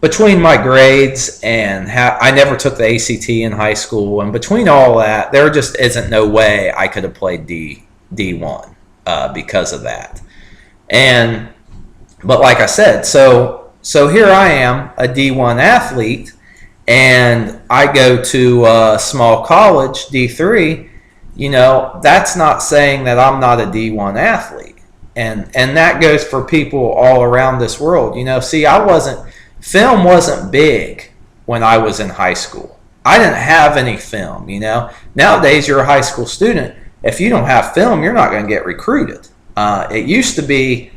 between my grades and I never took the ACT in high school, and between all that, there just isn't no way I could have played D1 because of that. But like I said, so here I am, a D1 athlete, and I go to a small college, D3, that's not saying that I'm not a D1 athlete. And that goes for people all around this world. See, film wasn't big when I was in high school. I didn't have any film, Nowadays, you're a high school student. If you don't have film, you're not going to get recruited. It used to be,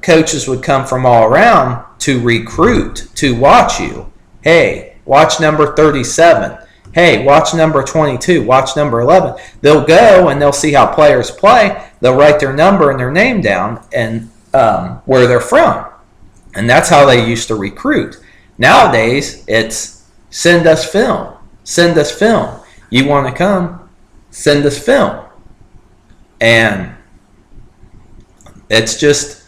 coaches would come from all around to recruit, to watch you. Hey, watch number 37. Hey, watch number 22. Watch number 11. They'll go and they'll see how players play. They'll write their number and their name down and where they're from. And that's how they used to recruit. Nowadays, it's send us film. Send us film. You want to come? Send us film. And it's just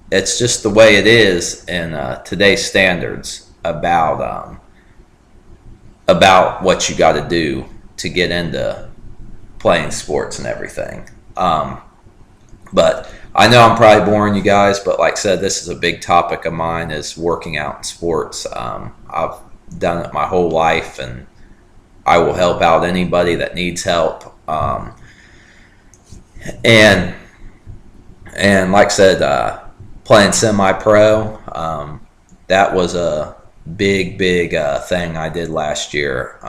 the way it is in today's standards about what you got to do to get into playing sports and everything. But I know I'm probably boring you guys, but like I said, this is a big topic of mine, is working out in sports. I've done it my whole life, and I will help out anybody that needs help. And like I said, playing semi-pro, that was a big thing I did last year.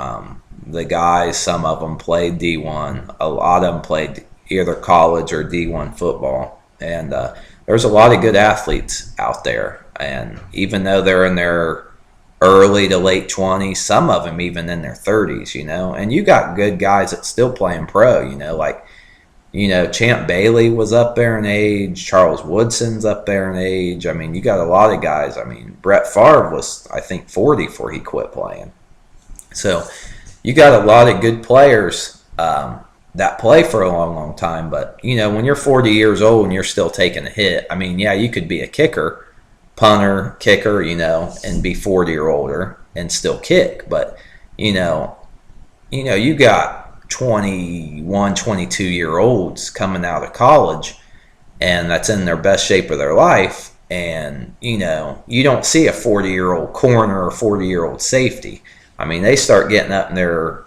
The guys, some of them played D1. A lot of them played either college or D1 football. And there's a lot of good athletes out there. And even though they're in their early to late 20s, some of them even in their 30s, and you got good guys that still playing pro, like, Champ Bailey was up there in age, Charles Woodson's up there in age. I mean, you got a lot of guys. I mean, Brett Favre was, I think, 40 before he quit playing. So you got a lot of good players that play for a long time. But, when you're 40 years old and you're still taking a hit, I mean, yeah, you could be a kicker, punter, kicker, and be 40 or older and still kick. But, you got 21, 22-year-olds coming out of college, and that's in their best shape of their life. And, you don't see a 40-year-old corner or 40-year-old safety. I mean, they start getting up in their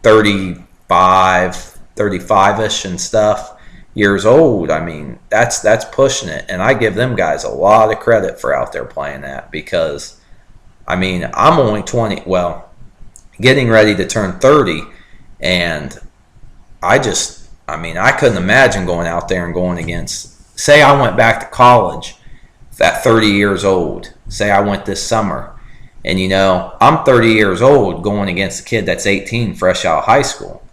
35-ish and stuff years old. I mean, that's pushing it. And I give them guys a lot of credit for out there playing that, because, I mean, I'm only 20, getting ready to turn 30, and I couldn't imagine going out there and going against, say I went back to college at 30 years old, say I went this summer, and I'm 30 years old going against a kid that's 18 fresh out of high school.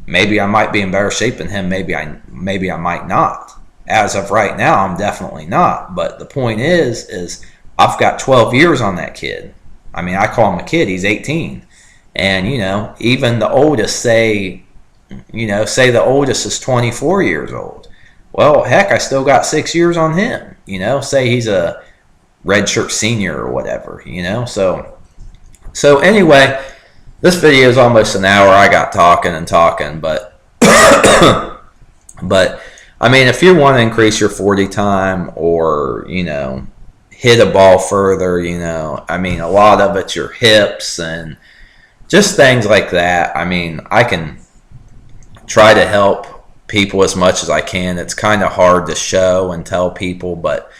Maybe I might be in better shape than him, maybe I might not. As of right now, I'm definitely not. But the point is I've got 12 years on that kid. I mean, I call him a kid, he's 18. And, even the oldest, say the oldest is 24 years old. Well, heck, I still got 6 years on him. Say he's a redshirt senior or whatever, So anyway, this video is almost an hour. I got talking, but but I mean, if you want to increase your 40 time, or hit a ball further, I mean, a lot of it's your hips and just things like that. I mean, I can try to help people as much as I can. It's kind of hard to show and tell people, but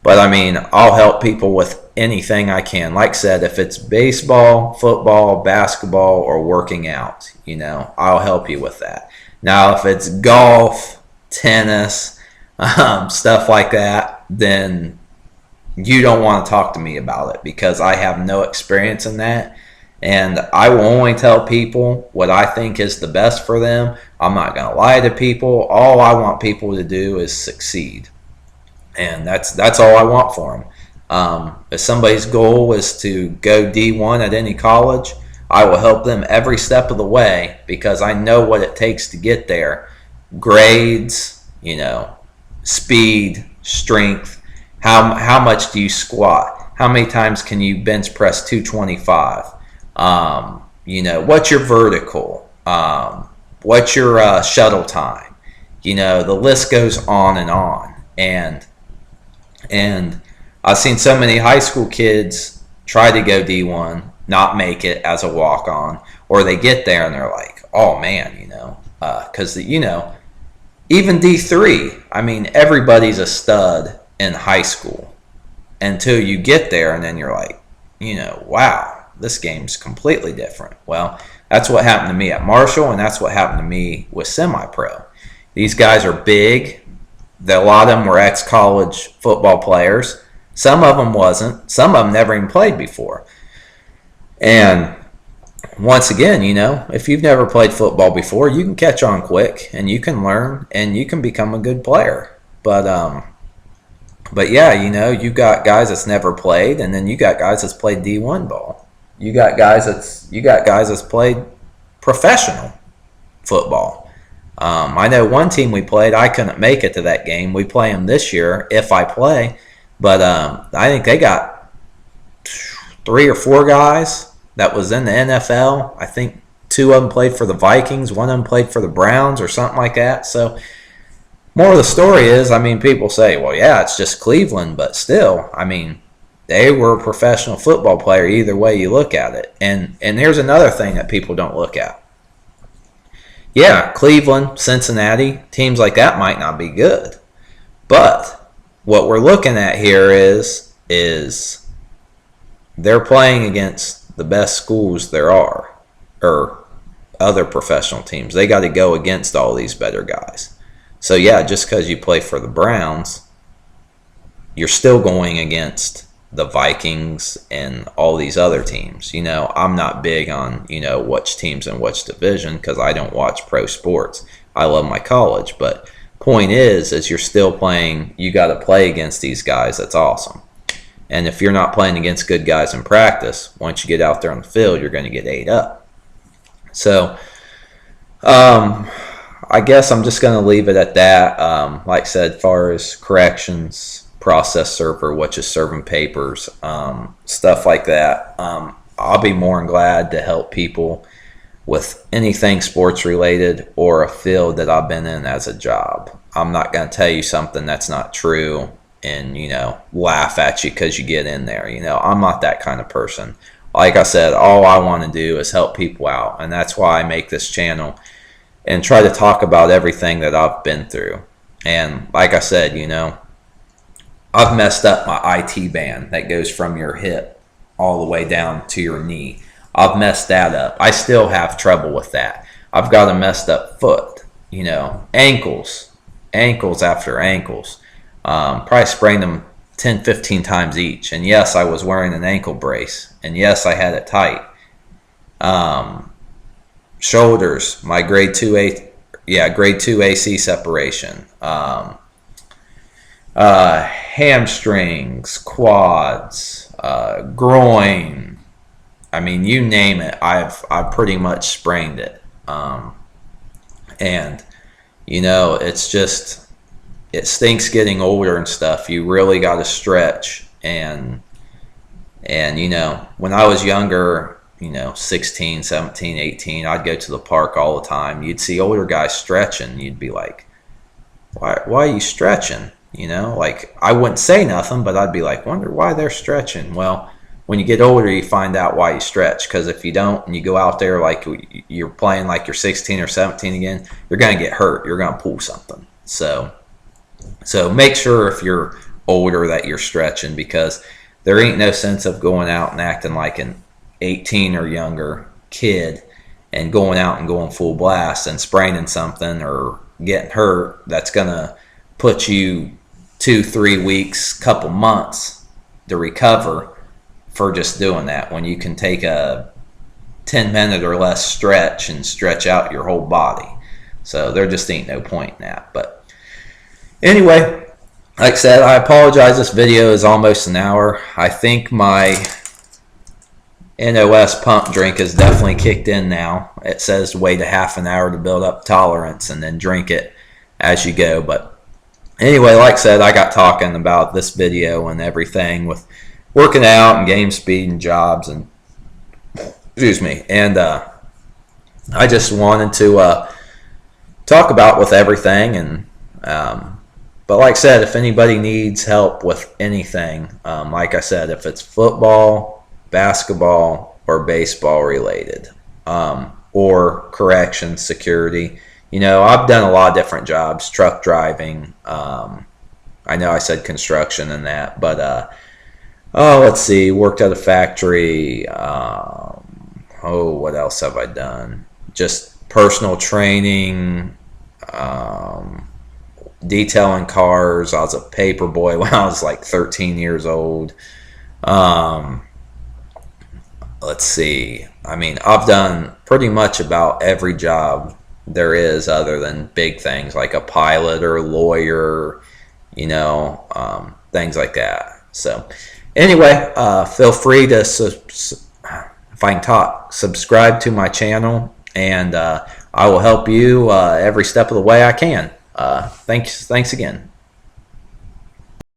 I mean, I'll help people with anything I can. Like I said, if it's baseball, football, basketball, or working out, I'll help you with that. Now, if it's golf, tennis, stuff like that, then you don't want to talk to me about it, because I have no experience in that. And I will only tell people what I think is the best for them. I'm not going to lie to people. All I want people to do is succeed. And that's all I want for them. If somebody's goal is to go D1 at any college, I will help them every step of the way, because I know what it takes to get there. Grades, speed, strength. How much do you squat? How many times can you bench press 225? What's your vertical? What's your shuttle time? The list goes on and on. And I've seen so many high school kids try to go D1, not make it as a walk-on, or they get there and they're like, oh man, because even D3, I mean, everybody's a stud in high school until you get there, and then you're like, wow, this game's completely different. Well, that's what happened to me at Marshall, and that's what happened to me with semi-pro. These guys are big. A lot of them were ex-college football players. Some of them wasn't. Some of them never even played before. And once again, if you've never played football before, you can catch on quick, and you can learn, and you can become a good player. But yeah, you've got guys that's never played, and then you got guys that's played D1 ball. You got guys that's played professional football. I know one team we played, I couldn't make it to that game. We play them this year if I play, but I think they got 3 or 4 guys that was in the NFL. I think 2 of them played for the Vikings, 1 of them played for the Browns or something like that. So more of the story is, I mean, people say, well, yeah, it's just Cleveland, but still, I mean, they were a professional football player either way you look at it. And here's another thing that people don't look at. Yeah, Cleveland, Cincinnati, teams like that might not be good. But what we're looking at here is they're playing against the best schools there are, or other professional teams. They got to go against all these better guys. So yeah, just because you play for the Browns, you're still going against the Vikings and all these other teams. You know, I'm not big on, you know, which teams in which division because I don't watch pro sports. I love my college, but point is you're still playing, you got to play against these guys. That's awesome. And if you're not playing against good guys in practice, once you get out there on the field, you're going to get ate up. So, I guess I'm just going to leave it at that. Like I said, as far as corrections, process server, which is serving papers, stuff like that, I'll be more than glad to help people with anything sports related or a field that I've been in as a job. I'm not going to tell you something that's not true and, you know, laugh at you because you get in there. You know, I'm not that kind of person. Like I said, all I want to do is help people out, and that's why I make this channel and try to talk about everything that I've been through. And like I said, you know, I've messed up my IT band that goes from your hip all the way down to your knee. I've messed that up. I still have trouble with that. I've got a messed up foot, you know, ankles after ankles. Probably sprained them 10, 15 times each. And yes, I was wearing an ankle brace. And yes, I had it tight. Shoulders, my grade 2 AC separation. Hamstrings, quads, groin. I mean, you name it, I've pretty much sprained it. And you know, it's just, it stinks getting older and stuff. You really got to stretch. And you know, when I was younger, you know, 16, 17, 18, I'd go to the park all the time. You'd see older guys stretching. You'd be like, why are you stretching? You know, like, I wouldn't say nothing, but I'd be like, wonder why they're stretching. Well, when you get older, you find out why you stretch. Because if you don't, and you go out there like you're playing like you're 16 or 17 again, you're going to get hurt. You're going to pull something. So make sure if you're older that you're stretching, because there ain't no sense of going out and acting like an 18 or younger kid and going out and going full blast and spraining something or getting hurt. That's going to put you 2-3 weeks, couple months to recover for just doing that, when you can take a 10-minute or less stretch and stretch out your whole body. So there just ain't no point in that. But anyway, like I said, I apologize. This video is almost an hour. I think my NOS pump drink has definitely kicked in now. It says wait a half an hour to build up tolerance and then drink it as you go. But anyway, like I said, I got talking about this video and everything with working out and game speed and jobs and excuse me. And I just wanted to talk about with everything. And but like I said, if anybody needs help with anything, like I said, if it's football, basketball, or baseball related, or corrections, security, you know, I've done a lot of different jobs, truck driving. I know I said construction and that, but let's see, worked at a factory. What else have I done? Just personal training, detailing cars. I was a paper boy when I was like 13 years old. Let's see. I mean, I've done pretty much about every job there is, other than big things like a pilot or a lawyer, you know, things like that. So anyway, feel free to, if I can talk, subscribe to my channel, and I will help you every step of the way I can. Thanks again.